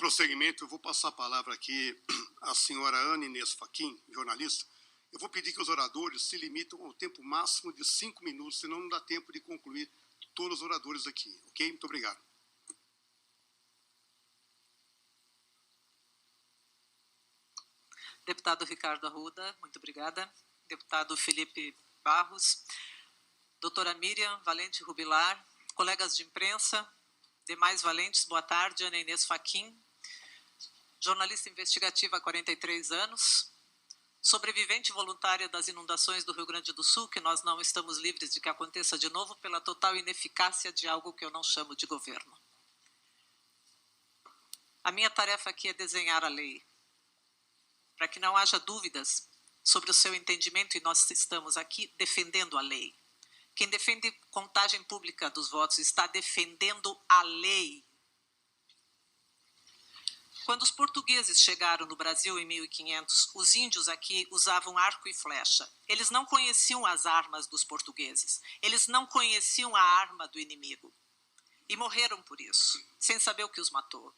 prosseguimento, eu vou passar a palavra aqui à senhora Ana Inês Fachin, jornalista. Eu vou pedir que os oradores se limitem ao tempo máximo de 5 minutos, senão não dá tempo de concluir todos os oradores aqui, ok? Muito obrigado. Deputado Ricardo Arruda, muito obrigada. Deputado Felipe Barros, doutora Miriam Valente Rubilar, colegas de imprensa, demais valentes, boa tarde. Ana Inês Fachin, jornalista investigativa há 43 anos, sobrevivente voluntária das inundações do Rio Grande do Sul, que nós não estamos livres de que aconteça de novo pela total ineficácia de algo que eu não chamo de governo. A minha tarefa aqui é desenhar a lei, para que não haja dúvidas sobre o seu entendimento, e nós estamos aqui defendendo a lei. Quem defende contagem pública dos votos está defendendo a lei. Quando os portugueses chegaram no Brasil em 1500, os índios aqui usavam arco e flecha. Eles não conheciam as armas dos portugueses. Eles não conheciam a arma do inimigo. E morreram por isso, sem saber o que os matou.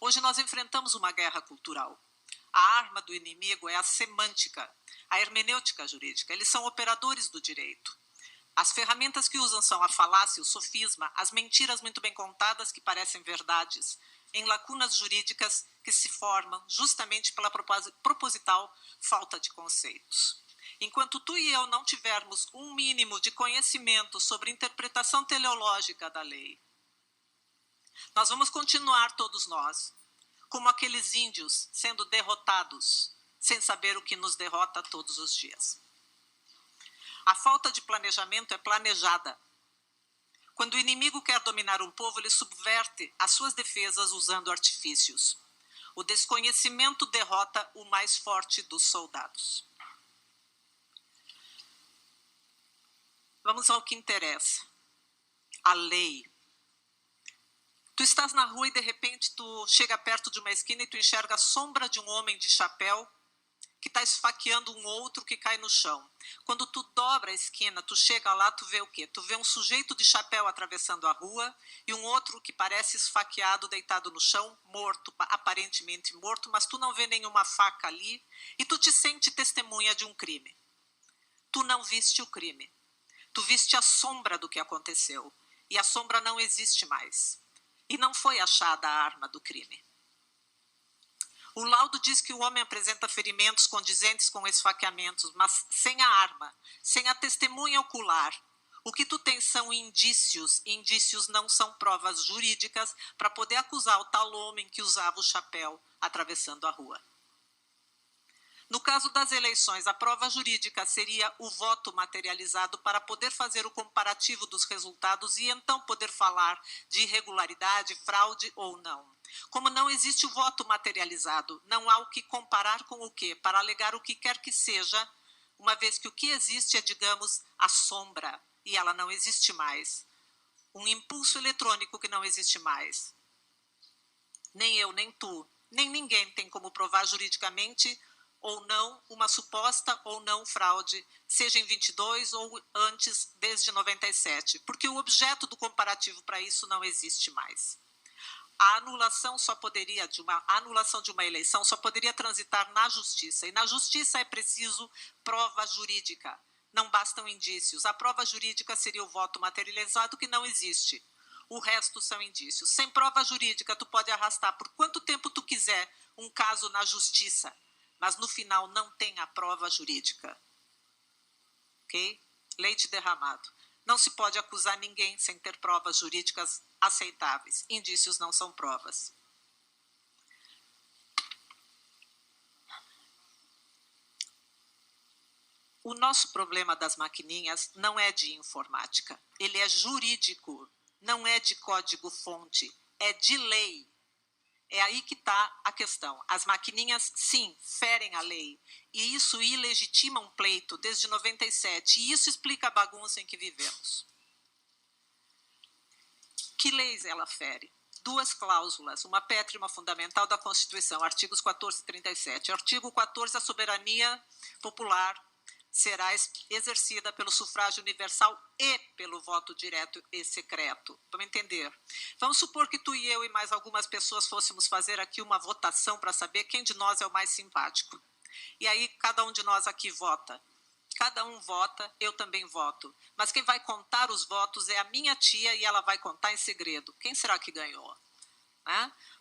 Hoje nós enfrentamos uma guerra cultural. A arma do inimigo é a semântica, a hermenêutica jurídica. Eles são operadores do direito. As ferramentas que usam são a falácia, o sofisma, as mentiras muito bem contadas que parecem verdades, em lacunas jurídicas que se formam justamente pela proposital falta de conceitos. Enquanto tu e eu não tivermos um mínimo de conhecimento sobre interpretação teleológica da lei, nós vamos continuar, todos nós, como aqueles índios sendo derrotados, sem saber o que nos derrota todos os dias. A falta de planejamento é planejada. Quando o inimigo quer dominar um povo, ele subverte as suas defesas usando artifícios. O desconhecimento derrota o mais forte dos soldados. Vamos ao que interessa. A lei. Tu estás na rua e de repente tu chega perto de uma esquina e tu enxerga a sombra de um homem de chapéu que está esfaqueando um outro que cai no chão. Quando tu dobra a esquina, tu chega lá, tu vê o quê? Tu vê um sujeito de chapéu atravessando a rua e um outro que parece esfaqueado, deitado no chão, morto, aparentemente morto, mas tu não vê nenhuma faca ali e tu te sente testemunha de um crime. Tu não viste o crime. Tu viste a sombra do que aconteceu e a sombra não existe mais. E não foi achada a arma do crime. O laudo diz que o homem apresenta ferimentos condizentes com esfaqueamentos, mas sem a arma, sem a testemunha ocular. O que tu tens são indícios. Indícios não são provas jurídicas para poder acusar o tal homem que usava o chapéu atravessando a rua. No caso das eleições, a prova jurídica seria o voto materializado para poder fazer o comparativo dos resultados e então poder falar de irregularidade, fraude ou não. Como não existe o voto materializado, não há o que comparar com o que, para alegar o que quer que seja, uma vez que o que existe é, digamos, a sombra, e ela não existe mais. Um impulso eletrônico que não existe mais. Nem eu, nem tu, nem ninguém tem como provar juridicamente ou não uma suposta ou não fraude, seja em 22 ou antes, desde 97, porque o objeto do comparativo para isso não existe mais. A anulação de uma eleição só poderia transitar na justiça, e na justiça é preciso prova jurídica, não bastam indícios. A prova jurídica seria o voto materializado, que não existe. O resto são indícios. Sem prova jurídica, tu pode arrastar por quanto tempo tu quiser um caso na justiça, mas no final não tem a prova jurídica. Ok? Leite derramado. Não se pode acusar ninguém sem ter provas jurídicas aceitáveis. Indícios não são provas. O nosso problema das maquininhas não é de informática. Ele é jurídico, não é de código-fonte, é de lei. É aí que está a questão. As maquininhas, sim, ferem a lei. E isso ilegitima um pleito desde 97. E isso explica a bagunça em que vivemos. Que leis ela fere? Duas cláusulas, uma pétrea e uma fundamental da Constituição, artigos 14 e 37. Artigo 14, a soberania popular será exercida pelo sufrágio universal e pelo voto direto e secreto. Vamos entender? Vamos supor que tu e eu e mais algumas pessoas fôssemos fazer aqui uma votação para saber quem de nós é o mais simpático. E aí cada um de nós aqui vota. Cada um vota, eu também voto. Mas quem vai contar os votos é a minha tia e ela vai contar em segredo. Quem será que ganhou?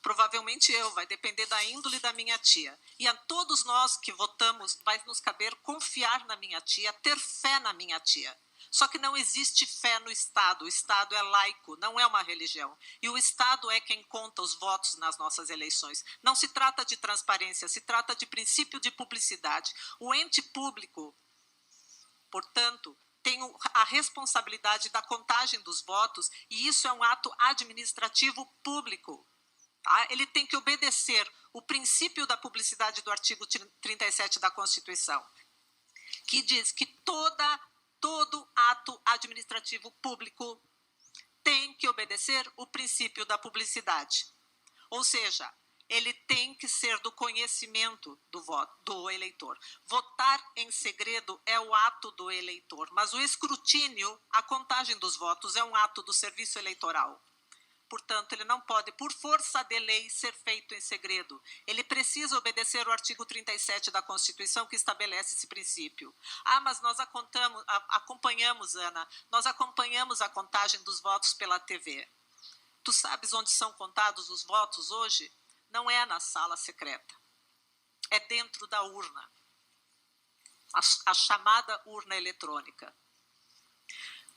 Provavelmente eu, vai depender da índole da minha tia. E a todos nós que votamos, vai nos caber confiar na minha tia, ter fé na minha tia. Só que não existe fé no Estado. O Estado é laico, não é uma religião. E o Estado é quem conta os votos nas nossas eleições. Não se trata de transparência, se trata de princípio de publicidade. O ente público, portanto, tem a responsabilidade da contagem dos votos e isso é um ato administrativo público. Tá? Ele tem que obedecer o princípio da publicidade do artigo 37 da Constituição, que diz que todo ato administrativo público tem que obedecer o princípio da publicidade. Ou seja, ele tem que ser do conhecimento do eleitor. Votar em segredo é o ato do eleitor, mas o escrutínio, a contagem dos votos, é um ato do serviço eleitoral. Portanto, ele não pode, por força de lei, ser feito em segredo. Ele precisa obedecer o artigo 37 da Constituição, que estabelece esse princípio. Mas nós acompanhamos, Ana, nós acompanhamos a contagem dos votos pela TV. Tu sabes onde são contados os votos hoje? Não é na sala secreta. É dentro da urna. A chamada urna eletrônica.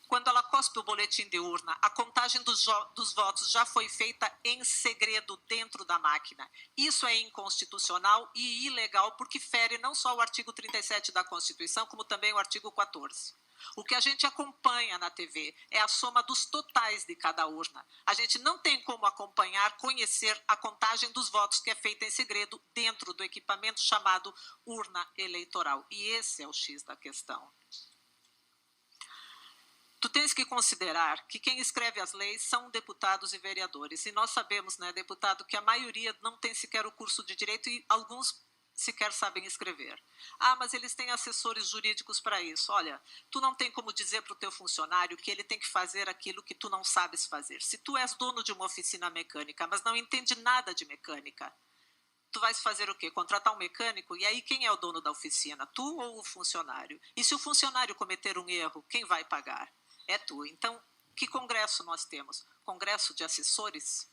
Quando ela cospe o boletim de urna, a contagem dos votos já foi feita em segredo dentro da máquina. Isso é inconstitucional e ilegal porque fere não só o artigo 37 da Constituição, como também o artigo 14. O que a gente acompanha na TV é a soma dos totais de cada urna. A gente não tem como acompanhar, conhecer a contagem dos votos que é feita em segredo dentro do equipamento chamado urna eleitoral. E esse é o X da questão. Tu tens que considerar que quem escreve as leis são deputados e vereadores. E nós sabemos, né, deputado, que a maioria não tem sequer o curso de direito e alguns sequer sabem escrever. Mas eles têm assessores jurídicos para isso. Olha, tu não tem como dizer para o teu funcionário que ele tem que fazer aquilo que tu não sabes fazer. Se tu és dono de uma oficina mecânica, mas não entende nada de mecânica, tu vais fazer o quê? Contratar um mecânico? E aí quem é o dono da oficina? Tu ou o funcionário? E se o funcionário cometer um erro, quem vai pagar? É tu. Então, que congresso nós temos? Congresso de assessores?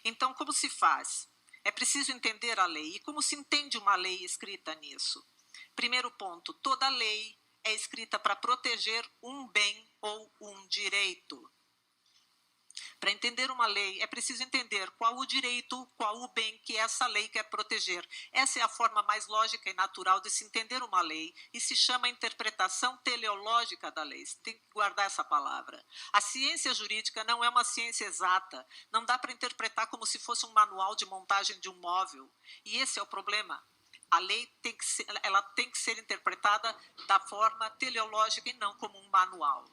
Então, como se faz? É preciso entender a lei. E como se entende uma lei escrita nisso? Primeiro ponto, toda lei é escrita para proteger um bem ou um direito. Para entender uma lei, é preciso entender qual o direito, qual o bem que essa lei quer proteger. Essa é a forma mais lógica e natural de se entender uma lei e se chama interpretação teleológica da lei. Você tem que guardar essa palavra. A ciência jurídica não é uma ciência exata. Não dá para interpretar como se fosse um manual de montagem de um móvel. E esse é o problema. A lei ela tem que ser interpretada da forma teleológica e não como um manual.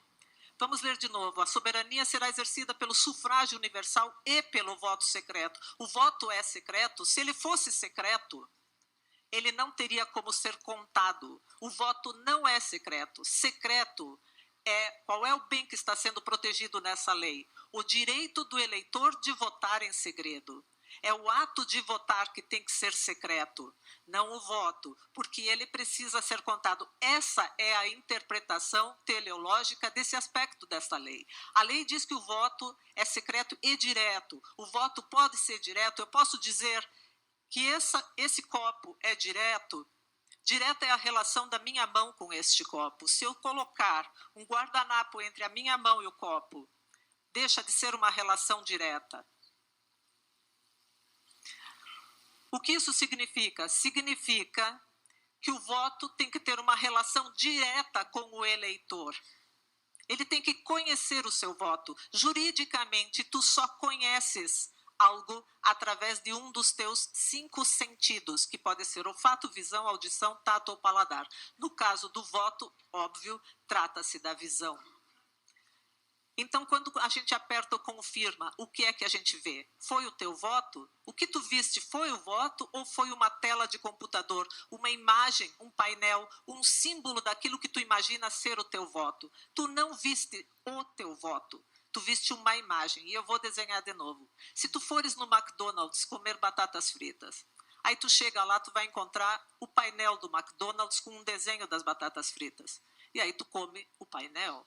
Vamos ler de novo. A soberania será exercida pelo sufrágio universal e pelo voto secreto. O voto é secreto. Se ele fosse secreto, ele não teria como ser contado. O voto não é secreto. Secreto é qual é o bem que está sendo protegido nessa lei? O direito do eleitor de votar em segredo. É o ato de votar que tem que ser secreto, não o voto, porque ele precisa ser contado. Essa é a interpretação teleológica desse aspecto desta lei. A lei diz que o voto é secreto e direto. O voto pode ser direto. Eu posso dizer que esse copo é direto. Direta é a relação da minha mão com este copo. Se eu colocar um guardanapo entre a minha mão e o copo, deixa de ser uma relação direta. O que isso significa? Significa que o voto tem que ter uma relação direta com o eleitor. Ele tem que conhecer o seu voto. Juridicamente, tu só conheces algo através de um dos teus 5 sentidos, que pode ser olfato, visão, audição, tato ou paladar. No caso do voto, óbvio, trata-se da visão. Então, quando a gente aperta o confirma, o que é que a gente vê? Foi o teu voto? O que tu viste foi o voto ou foi uma tela de computador, uma imagem, um painel, um símbolo daquilo que tu imagina ser o teu voto? Tu não viste o teu voto, tu viste uma imagem. E eu vou desenhar de novo. Se tu fores no McDonald's comer batatas fritas, aí tu chega lá, tu vai encontrar o painel do McDonald's com um desenho das batatas fritas. E aí tu come o painel.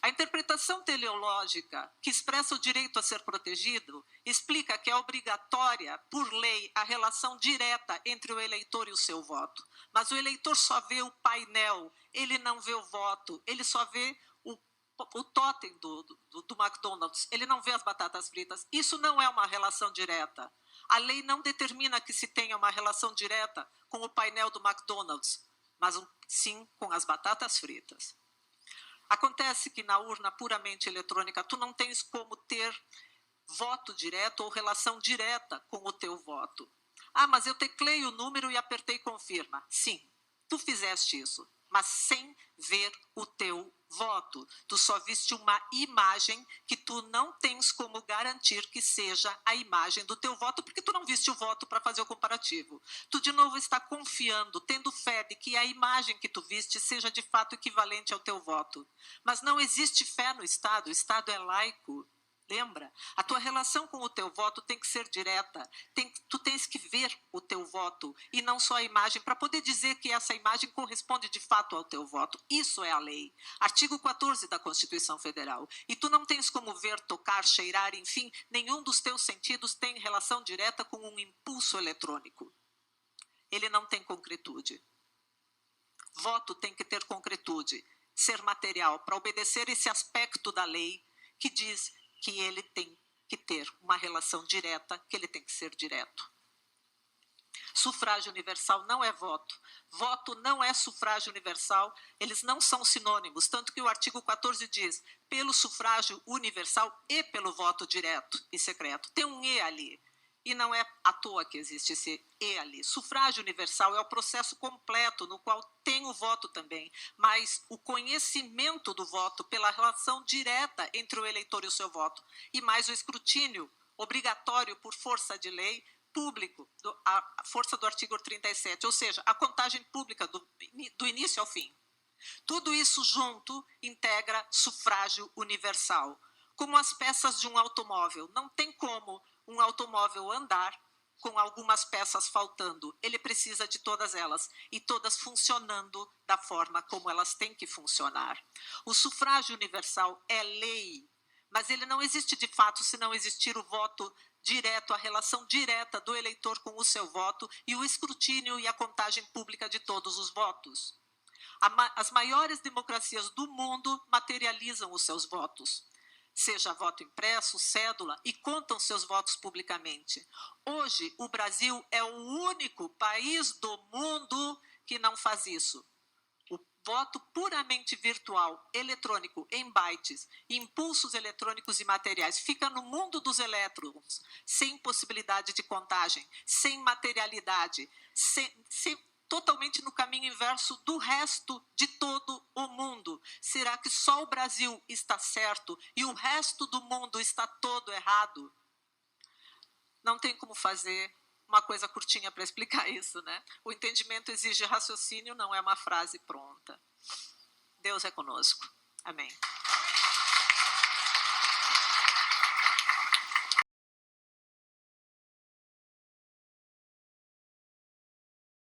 A interpretação teleológica, que expressa o direito a ser protegido, explica que é obrigatória, por lei, a relação direta entre o eleitor e o seu voto. Mas o eleitor só vê o painel, ele não vê o voto, ele só vê o totem do McDonald's, ele não vê as batatas fritas. Isso não é uma relação direta. A lei não determina que se tenha uma relação direta com o painel do McDonald's, mas sim com as batatas fritas. Acontece que na urna puramente eletrônica, tu não tens como ter voto direto ou relação direta com o teu voto. Ah, mas eu teclei o número e apertei confirma. Sim, tu fizeste isso, mas sem ver o teu voto. Tu só viste uma imagem que tu não tens como garantir que seja a imagem do teu voto, porque tu não viste o voto para fazer o comparativo. Tu, de novo, está confiando, tendo fé de que a imagem que tu viste seja, de fato, equivalente ao teu voto. Mas não existe fé no Estado, o Estado é laico. Lembra? A tua relação com o teu voto tem que ser direta. Tu tens que ver o teu voto e não só a imagem, para poder dizer que essa imagem corresponde de fato ao teu voto. Isso é a lei. Artigo 14 da Constituição Federal. E tu não tens como ver, tocar, cheirar, enfim, nenhum dos teus sentidos tem relação direta com um impulso eletrônico. Ele não tem concretude. Voto tem que ter concretude, ser material, para obedecer esse aspecto da lei que diz que ele tem que ter uma relação direta, que ele tem que ser direto. Sufrágio universal não é voto. Voto não é sufrágio universal, eles não são sinônimos, tanto que o artigo 14 diz, pelo sufrágio universal e pelo voto direto e secreto. Tem um E ali. E não é à toa que existe esse E ali. Sufrágio universal é o processo completo, no qual tem o voto também, mas o conhecimento do voto pela relação direta entre o eleitor e o seu voto, e mais o escrutínio obrigatório por força de lei, público, a força do artigo 37, ou seja, a contagem pública do início ao fim. Tudo isso junto integra sufrágio universal. Como as peças de um automóvel. Não tem como um automóvel andar com algumas peças faltando. Ele precisa de todas elas e todas funcionando da forma como elas têm que funcionar. O sufrágio universal é lei, mas ele não existe de fato se não existir o voto direto, a relação direta do eleitor com o seu voto e o escrutínio e a contagem pública de todos os votos. As maiores democracias do mundo materializam os seus votos, seja voto impresso, cédula, e contam seus votos publicamente. Hoje, o Brasil é o único país do mundo que não faz isso. O voto puramente virtual, eletrônico, em bytes, impulsos eletrônicos e materiais, fica no mundo dos elétrons, sem possibilidade de contagem, sem materialidade, totalmente no caminho inverso do resto de todo o mundo. Será que só o Brasil está certo e o resto do mundo está todo errado? Não tem como fazer uma coisa curtinha para explicar isso, né? O entendimento exige raciocínio, não é uma frase pronta. Deus é conosco. Amém.